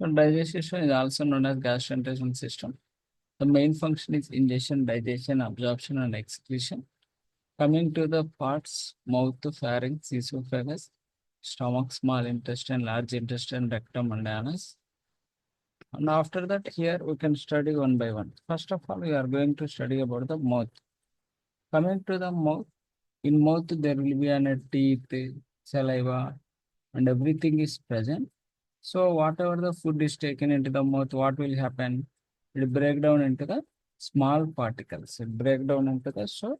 So digestion system is also known as gastrointestinal system. The main function is ingestion, digestion, absorption, and excretion. Coming to the parts, mouth, pharynx, esophagus, stomach, small intestine, large intestine, rectum, and anus. And after that, here we can study one by one. First of all, we are going to study about the mouth. Coming to the mouth, in mouth there will be an teeth, saliva, and everything is present. So whatever the food is taken into the mouth, what will happen? It will break down into the small particles. It break down into the so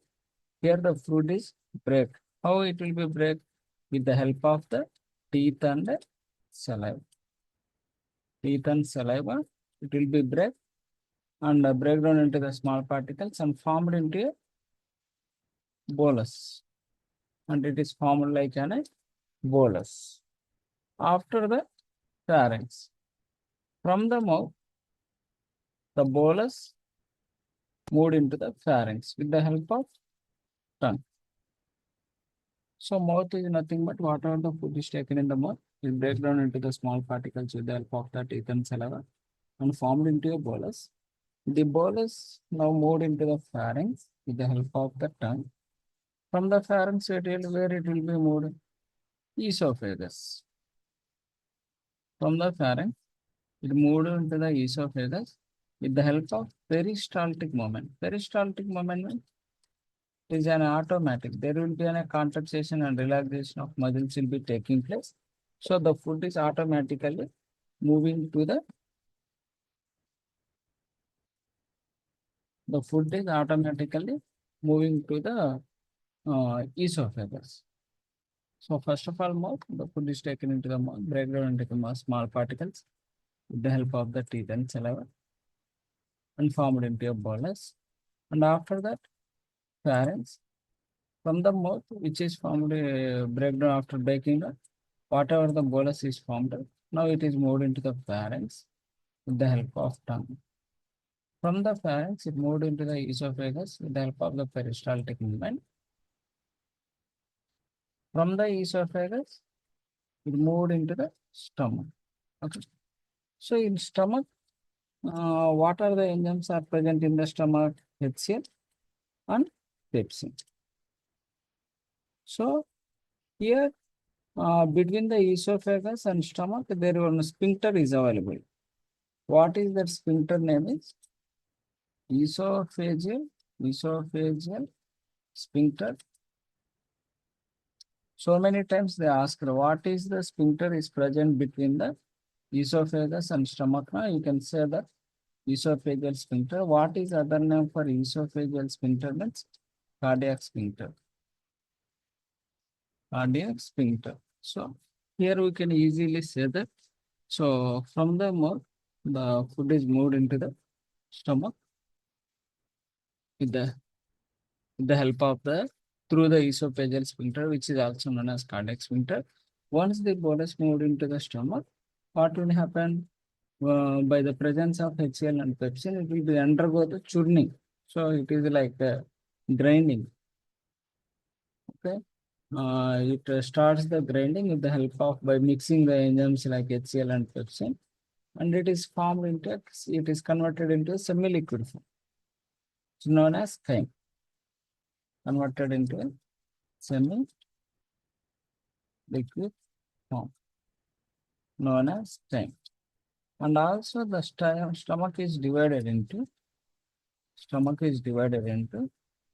here the food is break. How it will be break? With the help of the teeth and the saliva. Teeth and saliva, it will be break and break down into the small particles and formed into a bolus. And it is formed like an bolus. After the pharynx, from the mouth, the bolus moved into the pharynx with the help of tongue. So mouth is nothing but whatever the food is taken in the mouth will break down into the small particles with the help of the teeth and saliva and formed into a bolus. The bolus now moved into the pharynx with the help of the tongue. From the pharynx, where it will be moved? Esophagus. From the pharynx, it moved into the esophagus with the help of peristaltic movement. Peristaltic movement is an automatic. There will be a contraction and relaxation of muscles will be taking place. So the food is automatically moving to the food is automatically moving to the esophagus. So first of all, mouth, the food is taken into the mouth, break down into the small particles with the help of the teeth and saliva and formed into a bolus. And after that, pharynx, from the mouth, which is formed breakdown after breaking down, whatever the bolus is formed, now it is moved into the pharynx with the help of tongue. From the pharynx, it moved into the esophagus with the help of the peristaltic movement. From the esophagus, it moved into the stomach. Okay. So in stomach, what are the enzymes are present in the stomach? HCl and pepsin. So here between the esophagus and stomach, there one sphincter is available. What is that sphincter name is? Esophageal sphincter. So many times they ask, what is the sphincter is present between the esophagus and stomach? Now you can say that esophageal sphincter. What is other name for esophageal sphincter? Means cardiac sphincter. Cardiac sphincter. So here we can easily say that. So from the mouth, the food is moved into the stomach with the help of the through the esophageal sphincter, which is also known as cardiac sphincter. Once the bolus moved into the stomach, what will happen? By the presence of HCl and pepsin, it will be undergo the churning. So it is like grinding. Okay. It starts the grinding with the help of by mixing the enzymes like HCl and pepsin, and it is formed into it is converted into a semi-liquid form. It's known as chyme. Converted into a semi-liquid form, known as chyme. And also the stomach is divided into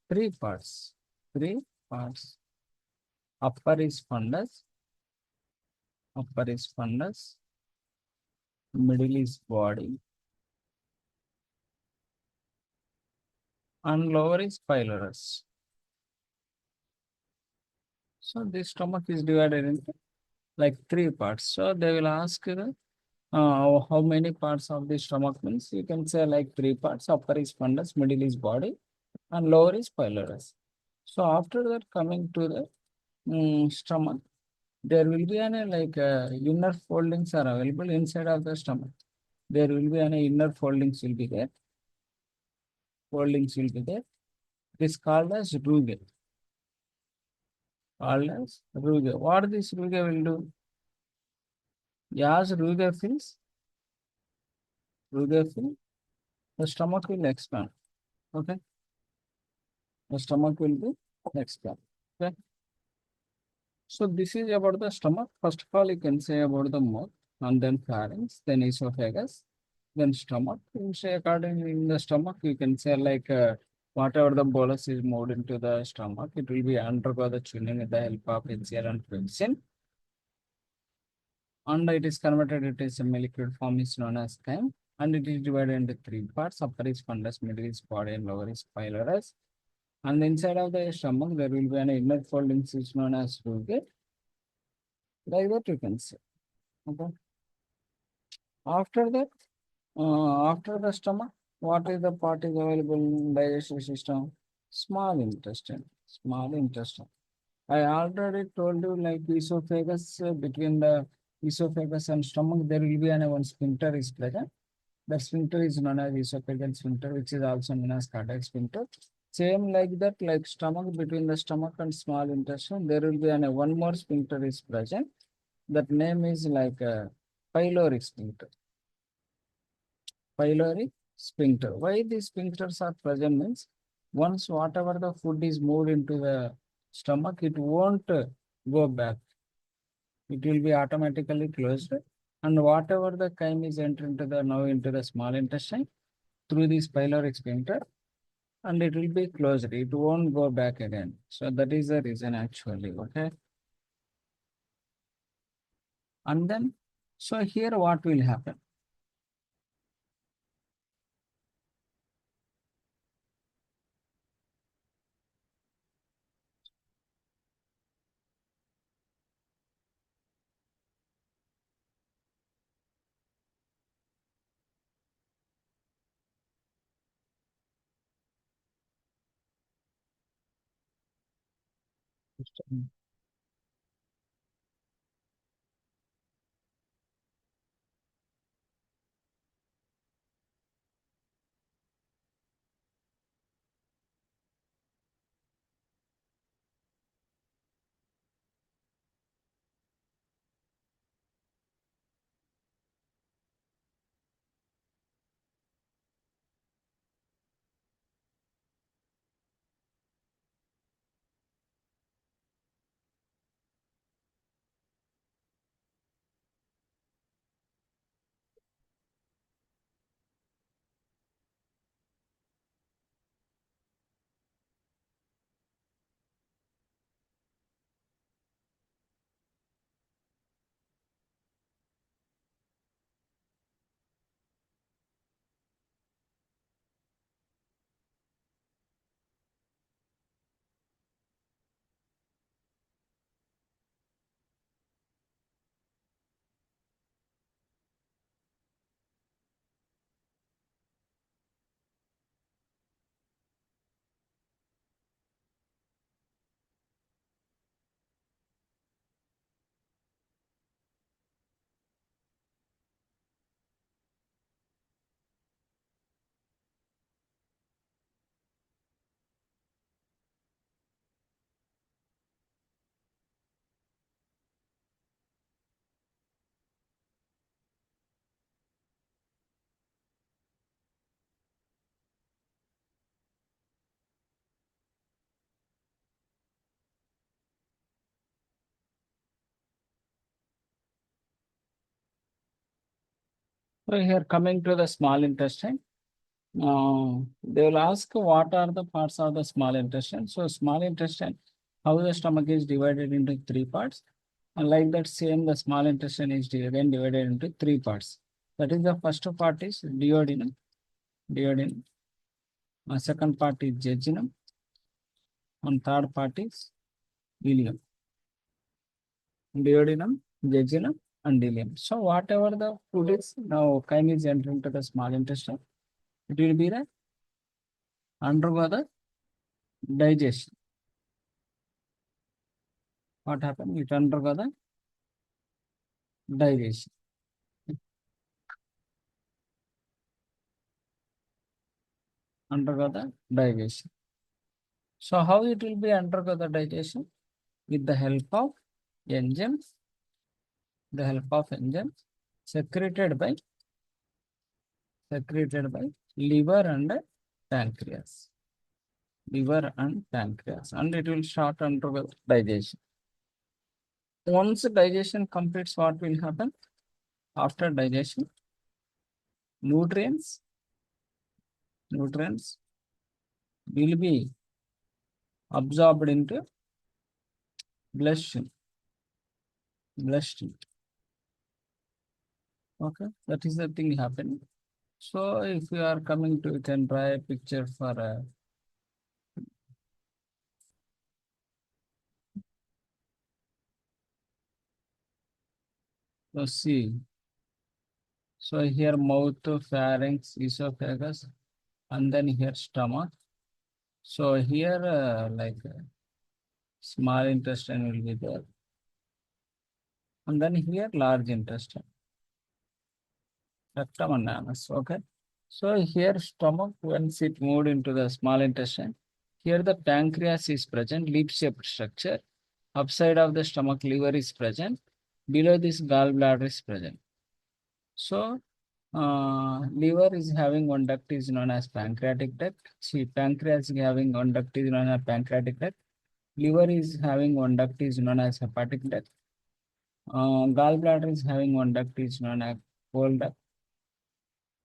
three parts. Three parts. Upper is fundus, middle is body, and lower is pylorus. So this stomach is divided into like three parts. So they will ask how many parts of the stomach means you can say like three parts. Upper is fundus, middle is body, and lower is pylorus. So after that, coming to the stomach, there will be an like inner foldings are available inside of the stomach. There will be an inner foldings will be there. It is called as rugae. What this rugae will do? As rugae fills, Will they fill? The stomach will expand. Okay. The stomach will be expand. Okay. So this is about the stomach. First of all, you can say about the mouth, and then pharynx, then esophagus, then stomach. You say according in the stomach, you can say like whatever the bolus is moved into the stomach, it will be undergo the chewing with the help of HCl and trypsin. And it is converted, it is a liquid form is known as chyme, and it is divided into three parts: upper is fundus, middle is body, and lower is pylorus. And inside of the stomach, there will be an inner folding which is known as rugate. Like that you can say. Okay. After that, after the stomach, what is the part is available in digestive system? Small intestine. Small intestine. I already told you like esophagus, between the esophagus and stomach, there will be one sphincter is present. The sphincter is known as esophageal sphincter, which is also known as cardiac sphincter. Same like that, like stomach, between the stomach and small intestine, there will be one more sphincter is present. That name is like pyloric sphincter. Pyloric sphincter. Why these sphincters are present means, once whatever the food is moved into the stomach, it won't go back. It will be automatically closed. And whatever the chyme is entered into the now into the small intestine through this pyloric sphincter, and it will be closed. It won't go back again. So that is the reason actually. Okay. And then, so here what will happen? So here coming to the small intestine, they will ask what are the parts of the small intestine. So small intestine, how the stomach is divided into three parts. And like that same, the small intestine is again divided into three parts. That is, the first part is duodenum. Duodenum. Second part is jejunum. And third part is ileum. Duodenum, jejunum, and ileum. So whatever the food is now chyme is entering to the small intestine, it will be the undergo the digestion. What happened? It undergo the digestion. Undergo the digestion. So how it will be undergo the digestion? With the help of enzymes, secreted by secreted by liver and pancreas. Liver and pancreas, and it will start undergo digestion. Once digestion completes, what will happen? After digestion, nutrients will be absorbed into bloodstream. Bloodstream. Okay, that is the thing happening. So if you are coming to, you can draw a picture for so see. So here mouth, pharynx, esophagus, and then here stomach. So here small intestine will be there, and then here large intestine, rectum and anus. Okay. So here stomach, once it moved into the small intestine, here the pancreas is present, leaf-shaped structure. Upside of the stomach, liver is present. Below this, gallbladder is present. So liver is having one duct is known as pancreatic duct. See, pancreas is having one duct is known as pancreatic duct. Liver is having one duct is known as hepatic duct. Gallbladder is having one duct is known as bile duct.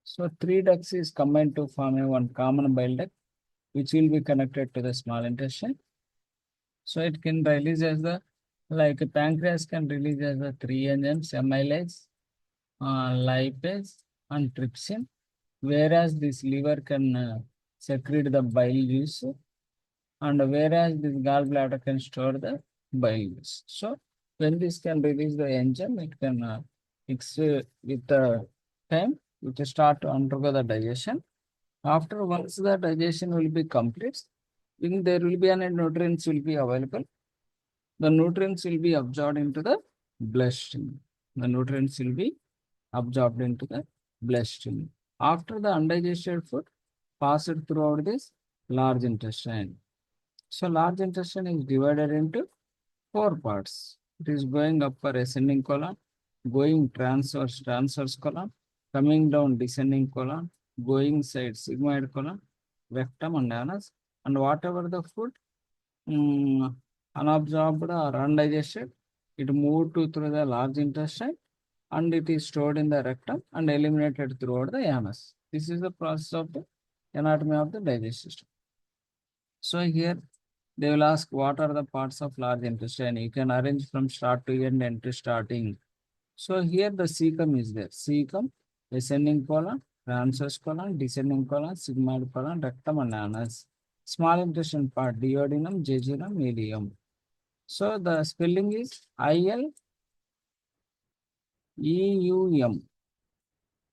So three ducts is combined to form a one common bile duct, which will be connected to the small intestine. So it can release as the, like pancreas can release as the three enzymes, amylase, lipase, and trypsin, whereas this liver can secrete the bile juice, and whereas this gallbladder can store the bile juice. So when this can release the enzyme, it can with the time it will start to undergo the digestion. After once the digestion will be complete, then there will be any nutrients will be available. The nutrients will be absorbed into the bloodstream. The nutrients will be absorbed into the bloodstream. After the undigested food passed throughout this large intestine. So large intestine is divided into four parts. It is going upper ascending colon, going transverse colon, coming down descending colon, going side sigmoid colon, rectum and anus, and whatever the food unabsorbed or undigested, it moved to through the large intestine and it is stored in the rectum and eliminated throughout the anus. This is the process of the anatomy of the digestive system. So here they will ask what are the parts of large intestine. You can arrange from start to end to starting. So here the cecum is there. Cecum, ascending colon, transverse colon, descending colon, sigmoid colon, rectum and anus. Small intestine part, duodenum, jejunum, ileum. So the spelling is ILEUM.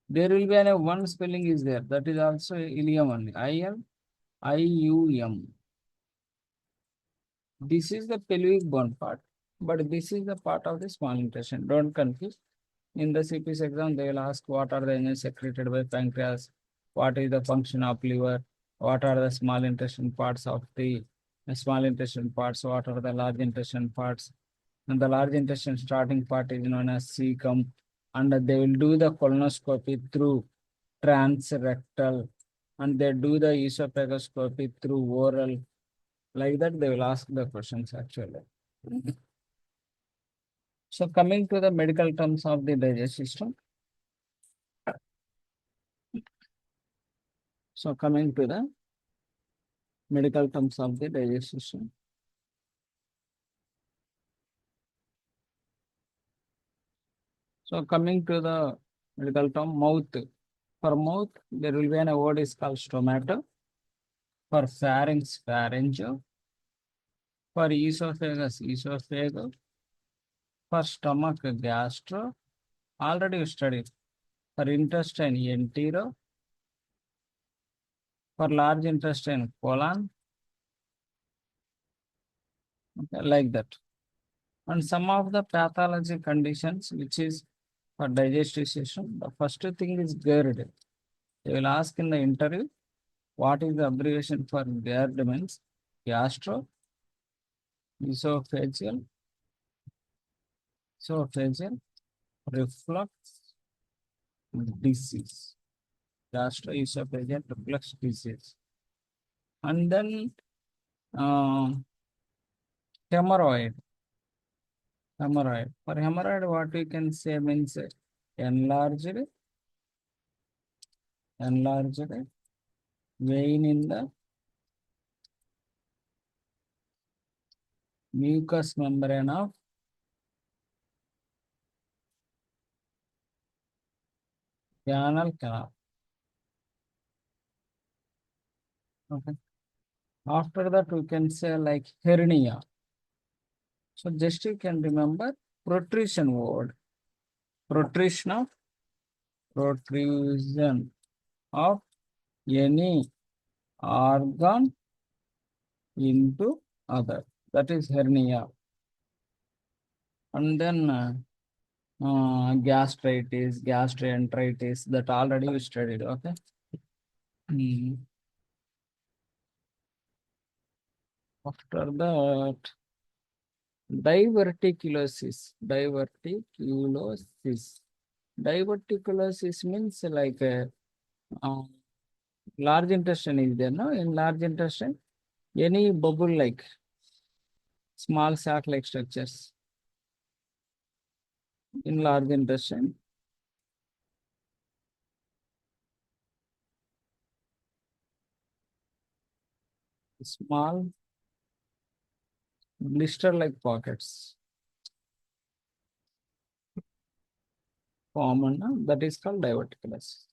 There will be one spelling is there. That is also ileum only. ILIUM. This is the pelvic bone part, but this is the part of the small intestine. Don't confuse. In the CPS exam, they will ask what are the enzymes secreted by pancreas, what is the function of liver, what are the small intestine parts of the small intestine parts, what are the large intestine parts. And the large intestine starting part is known as cecum, and they will do the colonoscopy through transrectal, and they do the esophagoscopy through oral. Like that, they will ask the questions actually. So coming to the medical terms of the digestive system. So coming to the medical terms of the digestive system. So coming to the medical term, mouth. For mouth, there will be a word is called stomata. For pharynx, pharyngo. For esophagus, esophago. For stomach, gastro. Already studied. For intestine, entero. For large intestine, colon. Okay, like that. And some of the pathology conditions, which is for digestive system, the first thing is GERD. They will ask in the interview, what is the abbreviation for GERD means? Gastro, esophageal, reflux disease. gastroesophageal reflux disease. And then uh, hemorrhoid. Hemorrhoid. For hemorrhoid, what we can say means enlarged, enlarged vein in the mucous membrane of anal canal. Okay. After that, we can say like hernia. So just you can remember protrusion word. Protrusion of protrusion of any organ into other. That is hernia. And then gastritis, gastroenteritis, that already we studied. Okay. Hmm. After that, diverticulosis. Diverticulosis. Diverticulosis means like uh, large intestine is there, no? In large intestine, any bubble like small sac like structures in large intestine. Small blister like pockets common, no? That is called diverticulosis.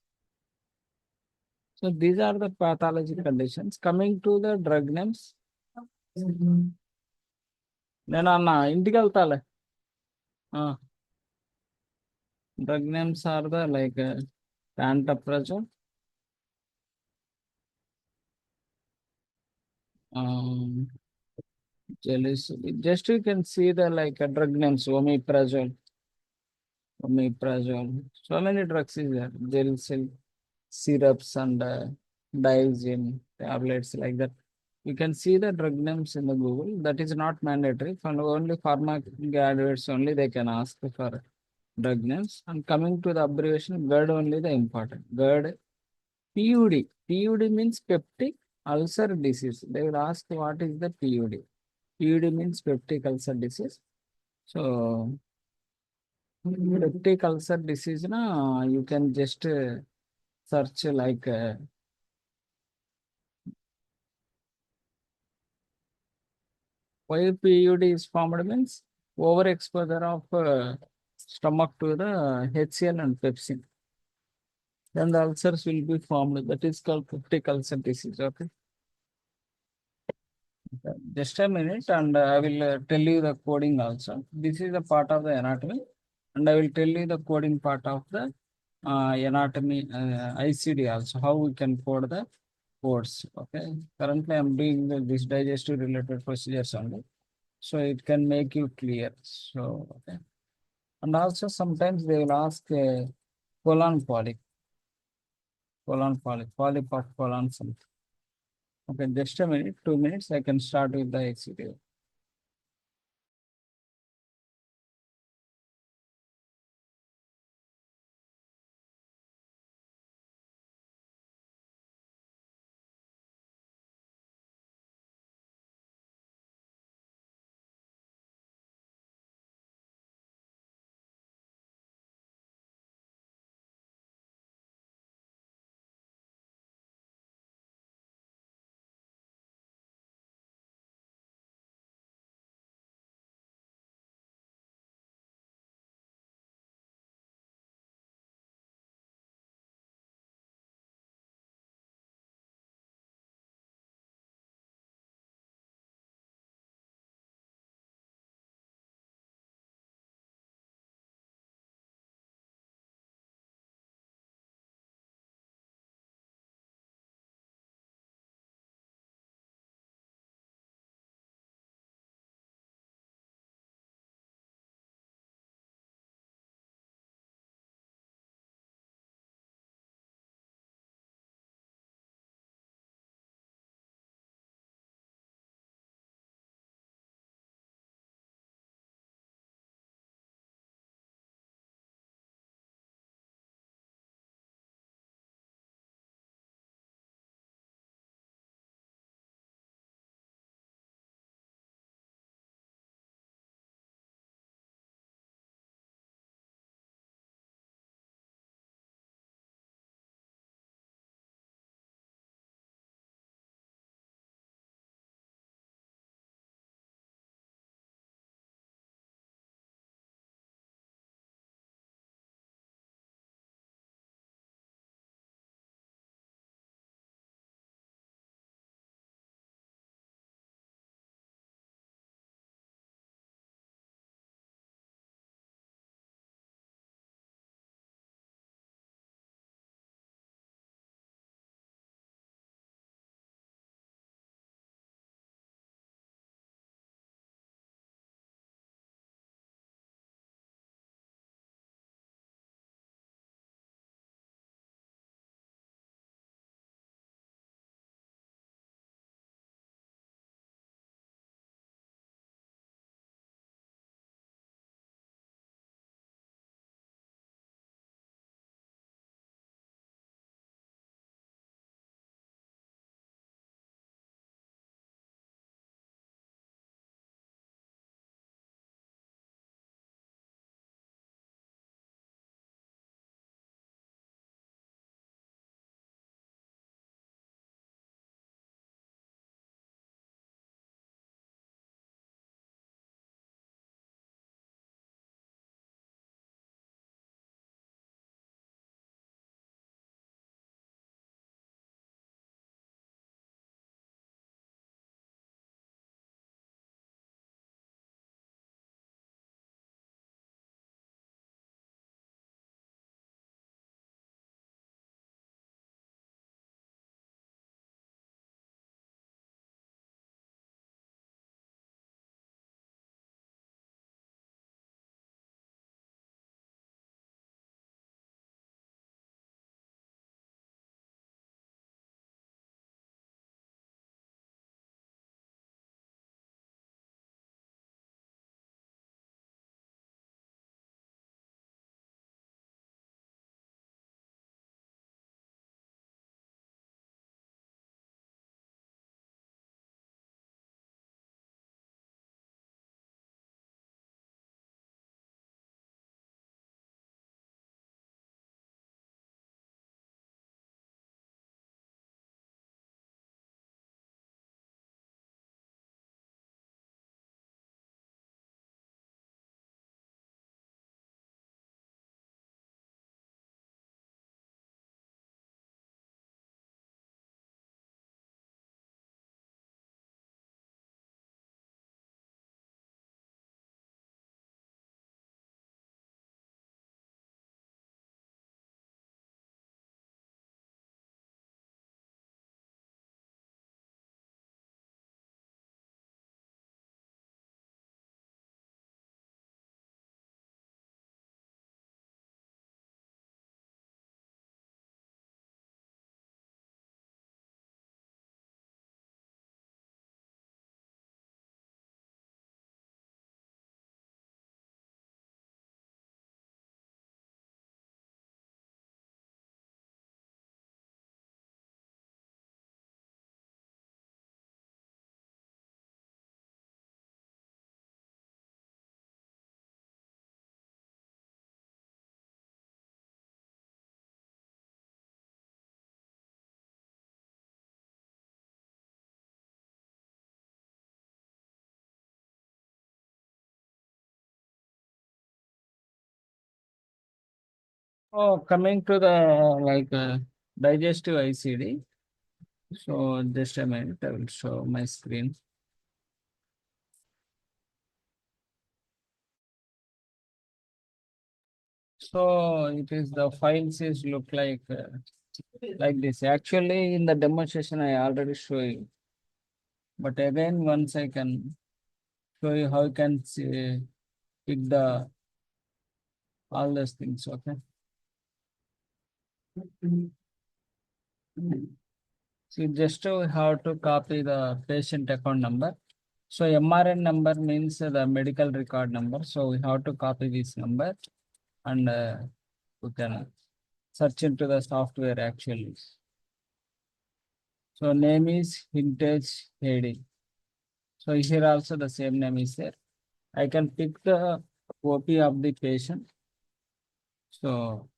So these are the pathology conditions. Coming to the drug names. నేను అన్న ఇంటికి వెళ్తాలే drug names are the like pantoprazole, um, just you can see the like drug names omeprazole, omeprazole. So many drugs is there. Gel syrups and Diazine tablets like that. You can see the drug names in the Google. That is not mandatory. For only pharma graduates only they can ask for drug names. And coming to the abbreviation, GERD only the important. GERD, PUD. PUD means peptic ulcer disease. They will ask what is the PUD. PUD means peptic ulcer disease. So peptic ulcer disease, na, you can just search like why PUD is formed means overexposure of stomach to the HCl and pepsin. Then the ulcers will be formed. That is called peptic ulcer disease. Okay. Just a minute, and I will tell you the coding also. This is a part of the anatomy, and I will tell you the coding part of the anatomy ICD also, how we can code the codes. Okay. Currently, I'm doing this digestive related procedures only, so it can make you clear. So, okay. And also sometimes they will ask colon polyp, polyp of colon something. Okay, just a minute, 2 minutes, I can start with the ICD. Oh, coming to the digestive ICD. So just a minute, I will show my screen. So it is the files is look like this. Actually, in the demonstration, I already show you. But again, once I can show you how you can see, pick the all those things. Okay. So just to have to copy the patient account number. So MRN number means the medical record number. So we have to copy this number and we can search into the software actually. So name is Vintage AD. So here also the same name is there. I can pick the copy of the patient. So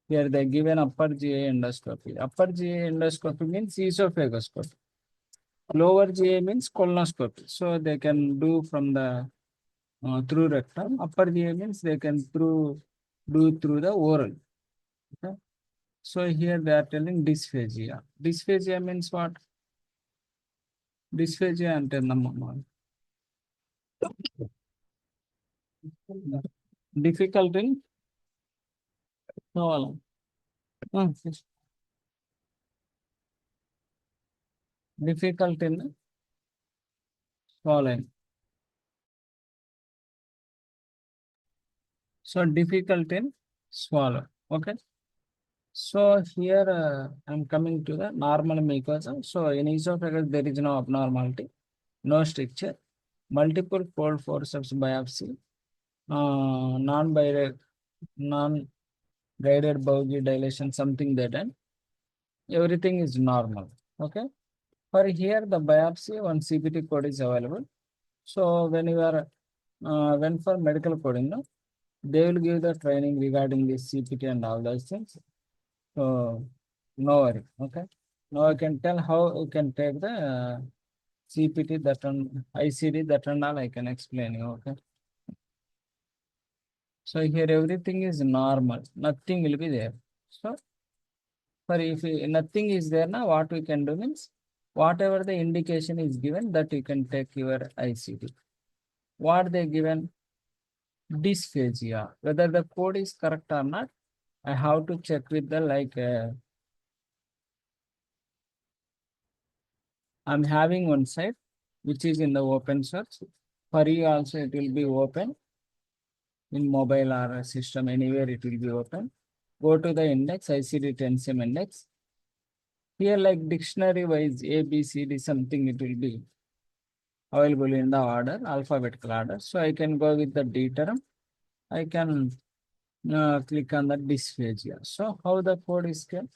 here they give an upper GI endoscopy. Upper GI endoscopy means esophagoscopy. Lower GI means colonoscopy. So they can do from the through rectum. Upper GI means they can do through the oral. Okay? So here they are telling dysphagia. Dysphagia means what? Dysphagia అంటే నమ్మమ్మా. Difficult in swallowing. Yes. Difficult in swallowing. So difficult in swallow. Okay. So here I'm coming to the normal mucosa. So in esophagus there is no abnormality, no stricture, multiple fold forceps biopsy, non-guided Bowgie dilation, something that and everything is normal. Okay. For here the biopsy one CPT code is available. So when you are when for medical coding, no, they will give the training regarding this CPT and all those things. So no worry. Okay. Now I can tell how you can take the CPT that and ICD that and all I can explain you. Okay. So here everything is normal. Nothing will be there. So for if nothing is there now, what we can do means whatever the indication is given that you can take your ICD. What they given dysphagia. Whether the code is correct or not, I have to check with the I'm having one site which is in the open source. For you also it will be open in mobile or a system anywhere it will be open. Go to the index ICD 10 index. Here like dictionary wise A, B, C, D something it will be available in the order, alphabetical order. So I can go with the D term. I can click on the dysphagia. So how the code is given?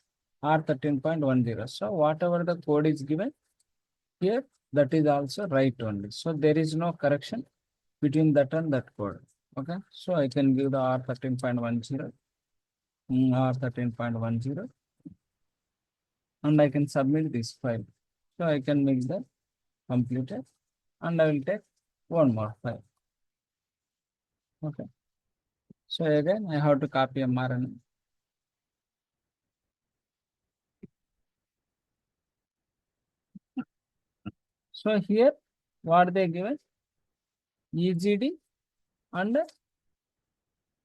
R13.10. So whatever the code is given here, that is also right only. So there is no correction between that and that code. Okay. So I can give the R13.10, R13.10, and I can submit this file. So I can make the completed and I will take one more file. Okay. So again, I have to copy mRNA. So here, what they given? EGD and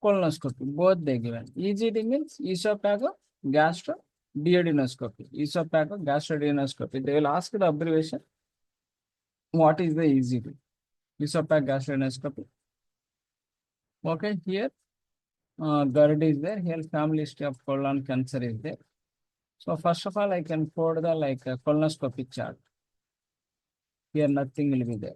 colonoscopy, both they given. EGD means esophago gastro duodenoscopy. Esophago gastroduodenoscopy. They will ask the abbreviation. What is the EGD? Esophago gastroduodenoscopy. Okay, here GERD is there. Here family history of colon cancer is there. So first of all, I can code the colonoscopy chart. Here nothing will be there.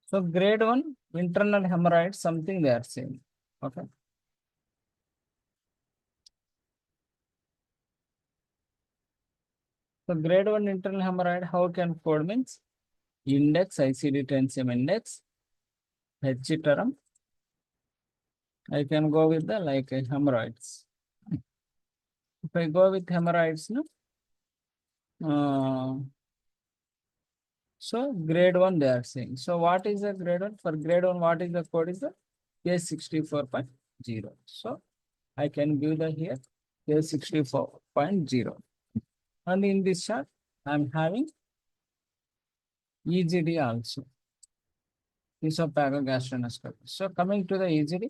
So grade 1, internal hemorrhoid, something they are saying. Okay. So grade 1 internal hemorrhoid, how can code means? Index, ICD-10 index, H term. I can go with the hemorrhoids. If I go with hemorrhoids, no, so grade 1 they are saying. So what is the grade 1? For grade 1, what is the code is the K64.0. So I can give the here K64.0. And in this chart, I'm having EGD also, esophagogastroendoscopy. So coming to the EGD,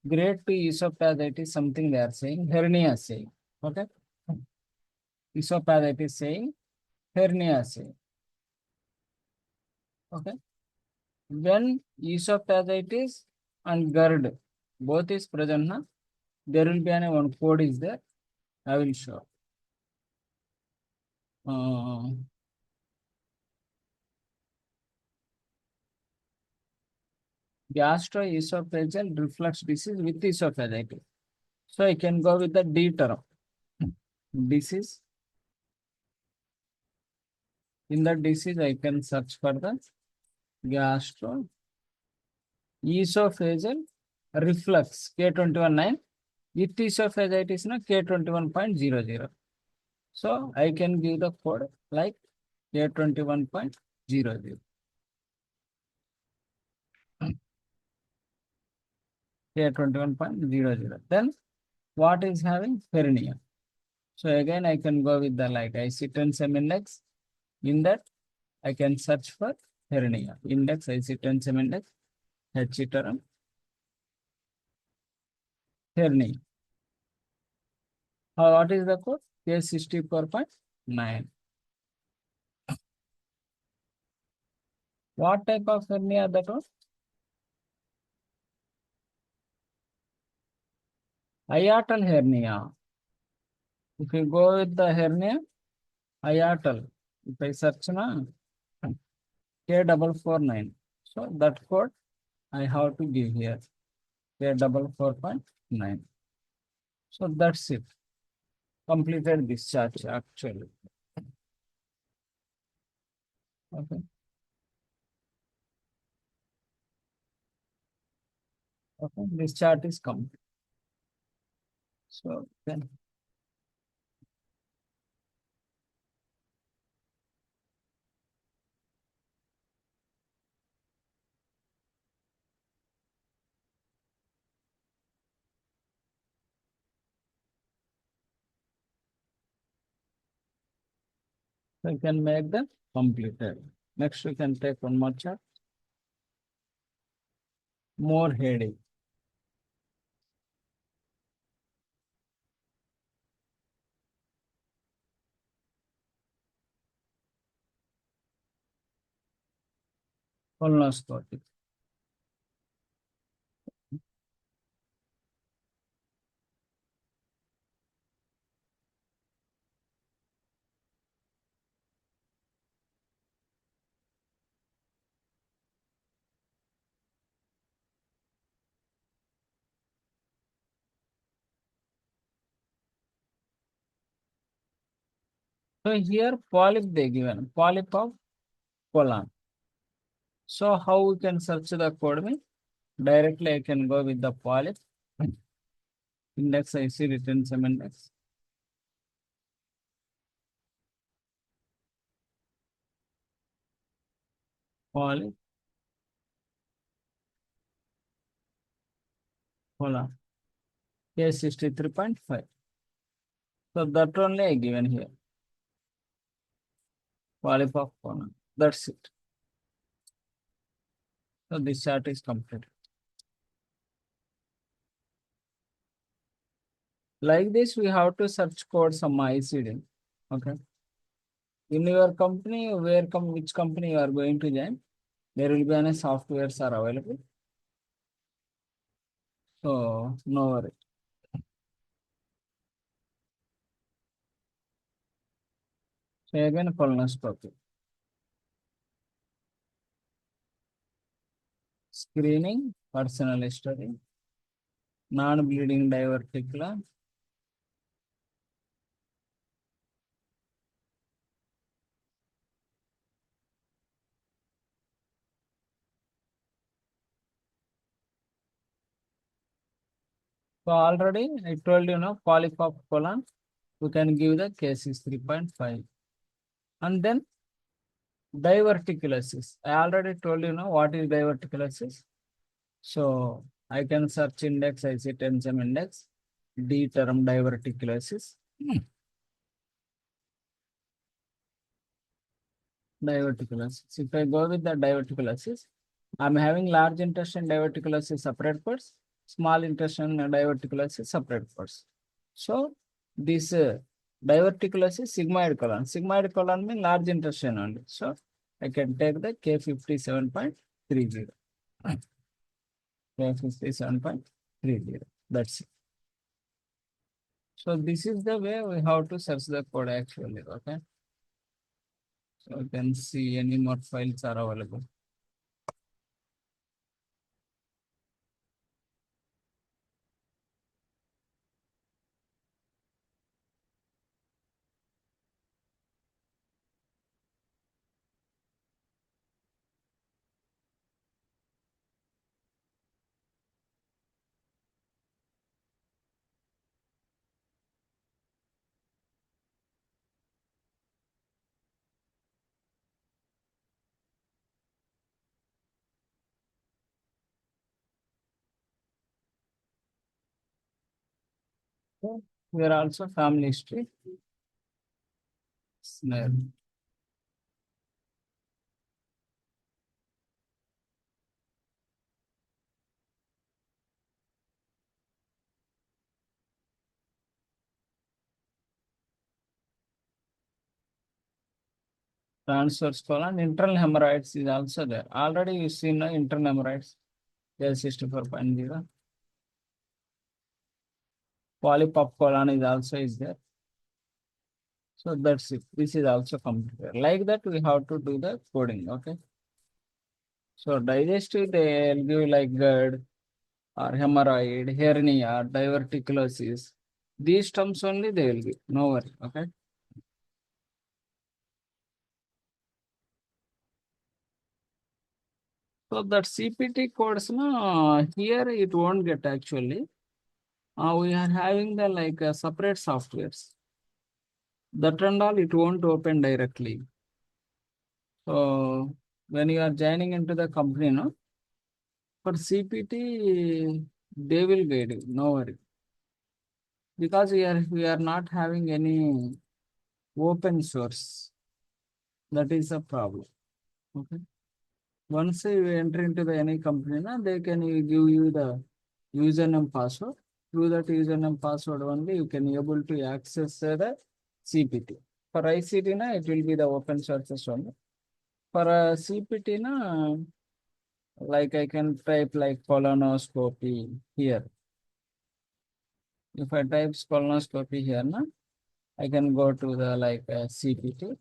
grade 2 esophagitis, something they are saying, hernia saying. Okay. Esophagitis saying, hernia saying. Okay. When esophagitis and GERD both is present, na, there will be one code is there. I will show. Gastroesophageal reflux disease with esophagitis. So I can go with the D term. Disease. In the disease, I can search for the gastroesophageal reflux K21.9 with esophagitis na K21.00. So I can give the code like K21.00. K21.00. Then what is having hernia? So again, I can go with the like IC10 index. In that, I can search for hernia. Index IC10 index, H term, hernia. What is the code? K64.9. What type of hernia that was? Hiatal hernia. If you go with the hernia, hiatal. If I search na K449. So that code I have to give here. K449. So that's it. Completed this chart actually. Okay. Okay. This chart is complete. So then we can make them completed. Next, we can take one more chart. More headache. Colonoscopy. So here polyp they given, polyp of colon. So how we can search the code me? Directly I can go with the polyp. Index I see written some index. Polyp colon. K63.5. So that only I given here. Polyp of colon. That's it. So this chart is complete. Like this, we have to search code some ICD. Okay. In your company, which company you are going to join, there will be any softwares are available. So no worry. So again, colonoscopy. Screening, personal history, non-bleeding diverticula. So already I told you, polyp of colon. we can give the case is 3.5. And then diverticulosis. I already told you know what is diverticulosis. So I can search index, I see tension index, D term diverticulosis. Diverticulosis. If I go with the diverticulosis, I'm having large intestine diverticulosis separate parts, small intestine diverticulosis separate parts. So this diverticulosis sigmoid colon. Sigmoid colon means large intestine only. So I can take the K57.30. K57.30. That's it. So this is the way we have to search the code actually. Okay. So you can see any more files are available. So here also family history. Snare. Transverse colon, internal hemorrhoids is also there. Already you see no internal hemorrhoids. There 64.0. Polyp of colon is also is there. So that's it. This is also completed. Like that, we have to do the coding. Okay. So digestive, they'll give like GERD or hemorrhoid, hernia, diverticulosis. These terms only they will give. No worry. Okay. So that CPT codes, no, here it won't get actually. We are having the like separate softwares. That and all, it won't open directly. So when you are joining into the company, no, for CPT, they will guide you. No worry. Because we are not having any open source. That is a problem. Okay. Once you enter into the any company, na, they can give you the username password. Through that username password only, you can able to access the CPT. For ICT, na, it will be the open sources only. For CPT, na, like I can type like colonoscopy here. If I type colonoscopy here, na, I can go to the like CPT.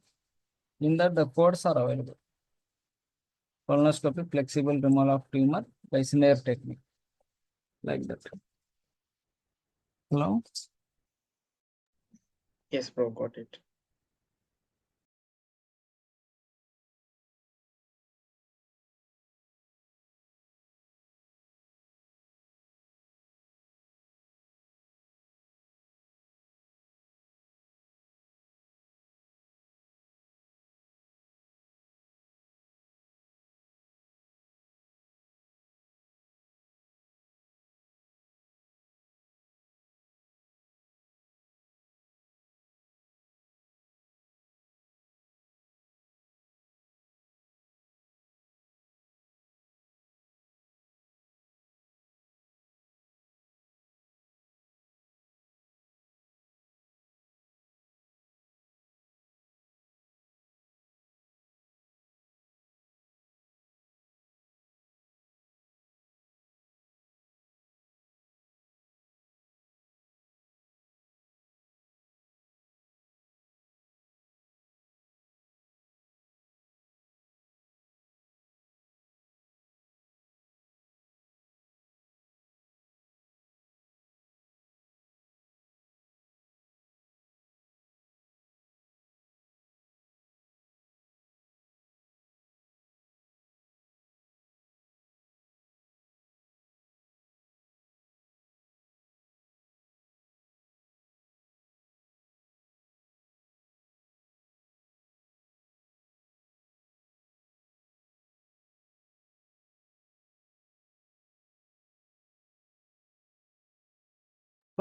In that, the codes are available. Colonoscopy, flexible removal of tumor by snare technique, like that. Hello. Yes, bro, got it.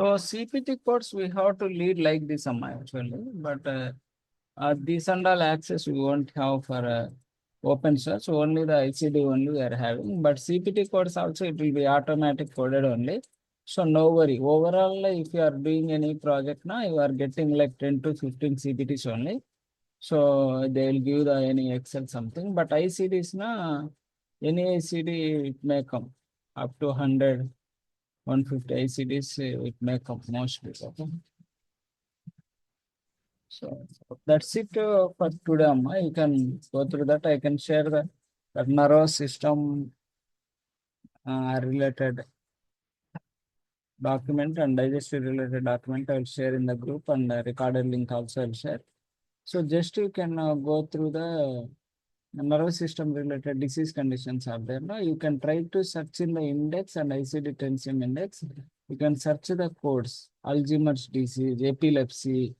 So CPT codes we have to lead like this actually, but these and all access we won't have for open source. Only the ICD only we are having. But CPT codes also it will be automatic coded only. So no worry. Overall, if you are doing any project now, you are getting like 10 to 15 CPTs only. So they will give the any Excel something. But ICDs na any ICD it may come up to 100, 150 ICDs it may come mostly. Okay. So that's it for today, Amma. You can go through that. I can share the nervous system related document and digestive related document. I'll share in the group and recorded link also I'll share. So just you can go through the nervous system related disease conditions are there. No, you can try to search in the index and ICD-10 index. You can search the codes: Alzheimer's disease, epilepsy,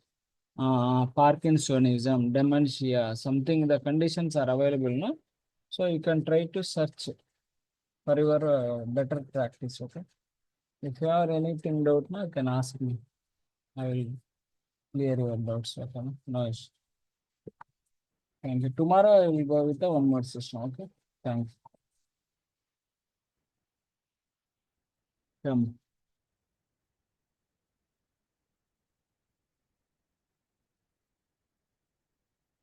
Parkinsonism, dementia, something the conditions are available, no? So you can try to search for your better practice, okay? If you have anything doubt, no, you can ask me. I will clear your doubts, okay? No issue. Thank you. Tomorrow I will go with the one more session, okay? Thanks. Come.